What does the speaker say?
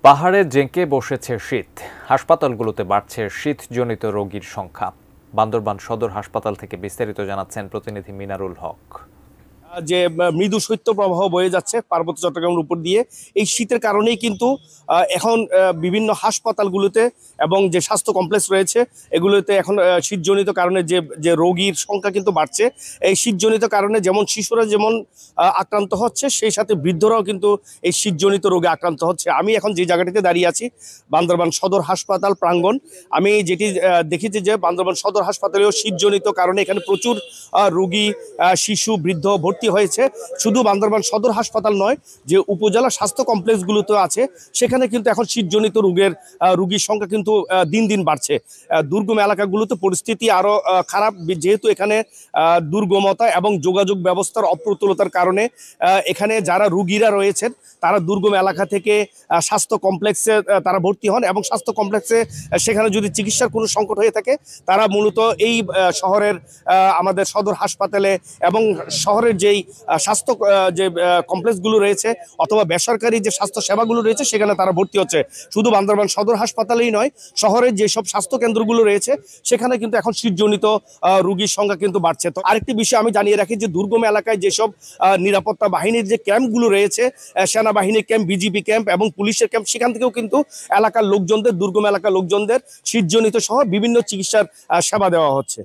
পাহাড়ে জেঁকে বসেছে শীত। হাসপাতালগুলোতে বাড়ছে শীতজনিত রোগীর সংখ্যা। বান্দরবান সদর হাসপাতাল থেকে বিস্তারিত জানাচ্ছেন প্রতিনিধি মিনারুল হক। যে মৃদু শৈত্যপ্রবাহ বয়ে যাচ্ছে পার্বত্য চট্টগ্রামের উপর দিয়ে, এই শীতের কারণেই কিন্তু এখন বিভিন্ন হাসপাতালগুলোতে এবং যে স্বাস্থ্য কমপ্লেক্স রয়েছে এগুলোতে এখন শীতজনিত কারণে যে যে রোগীর সংখ্যা কিন্তু বাড়ছে। এই শীতজনিত কারণে যেমন শিশুরা যেমন আক্রান্ত হচ্ছে, সেই সাথে বৃদ্ধরাও কিন্তু এই শীতজনিত রোগে আক্রান্ত হচ্ছে। আমি এখন যে জায়গাটিতে দাঁড়িয়ে আছি, বান্দরবান সদর হাসপাতাল প্রাঙ্গণ, আমি যেটি দেখেছি যে বান্দরবান সদর হাসপাতালেও শীতজনিত কারণে এখানে প্রচুর রোগী, শিশু, বৃদ্ধ ভর্তি হয়েছে। শুধু বান্দরবান সদর হাসপাতাল নয়, যে উপজেলা স্বাস্থ্য কমপ্লেক্সগুলোতে আছে সেখানে কিন্তু এখন শীতজনিত রোগীর সংখ্যা কিন্তু দিন দিন বাড়ছে। দুর্গম এলাকাগুলোতে পরিস্থিতি আরও খারাপ, যেহেতু এখানে দুর্গমতা এবং যোগাযোগ ব্যবস্থার অপ্রতুলতার কারণে এখানে যারা রোগীরা রয়েছেন তারা দুর্গম এলাকা থেকে স্বাস্থ্য কমপ্লেক্সে তারা ভর্তি হন, এবং স্বাস্থ্য কমপ্লেক্সে সেখানে যদি চিকিৎসার কোনো সংকট হয়ে থাকে তারা মূলত এই শহরের আমাদের সদর হাসপাতালে এবং শহরের যেই স্বাস্থ্য যে কমপ্লেক্সগুলো রয়েছে অথবা বেসরকারি যে স্বাস্থ্য সেবাগুলো রয়েছে সেখানে তারা ভর্তি হচ্ছে। শুধু বান্দরবান সদর হাসপাতালেই নয়, শহরের যেসব স্বাস্থ্য কেন্দ্রগুলো রয়েছে সেখানে কিন্তু এখন শীতজনিত রোগীর সংখ্যা কিন্তু বাড়ছে। তো আরেকটি বিষয় আমি জানিয়ে রাখি যে দুর্গম এলাকায় যেসব নিরাপত্তা বাহিনীর যে ক্যাম্পগুলো রয়েছে, সেনাবাহিনীর ক্যাম্প, বিজিবি ক্যাম্প এবং পুলিশের ক্যাম্প, সেখান থেকেও কিন্তু এলাকার লোকজনদের, দুর্গম এলাকার লোকজনদের শীতজনিত সহ বিভিন্ন চিকিৎসার সেবা দেওয়া হচ্ছে।